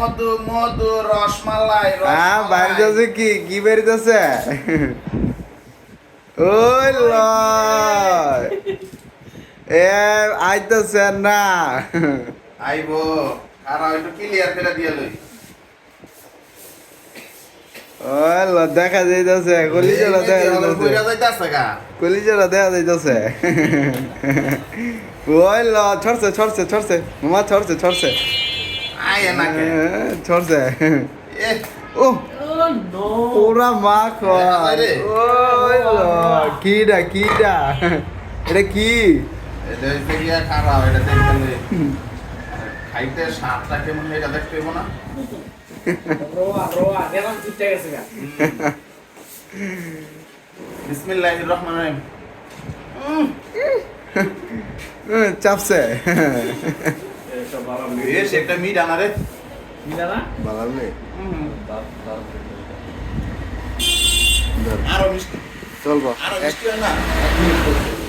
মধু মধু রসমালাই হ্যাঁ বাড়িতেছে কি বাড়িতেছে ওই লয় এ আইতেছে না আইবো আর একটু ক্লিয়ার করে দিয়ে লই ওই ল দেখা যাইতেছে কলিজারা দেখা যাইতেছে কলিজারা দেখা যাইতেছে ওই ল ছড়ছে মামা ছড়ছে আয় না কে ছড়ছে এ ও Oh no! ওরা মা আরে। ওই ল কিডা এটা কি এটা হচ্ছে গিয়া খারাপ এটা দেখতে লই খাইতে স্বাদটা কেমন এটা দেখতে হইব না Roa, dia kan kita ya sih. বিসমিল্লাহির রহমানির রহিম চাপছে এ সেটা মিট আনা রে Bila lah? বালালে আরো মিষ্টি চলবো আরো মিষ্টি হয় না এক মিনিট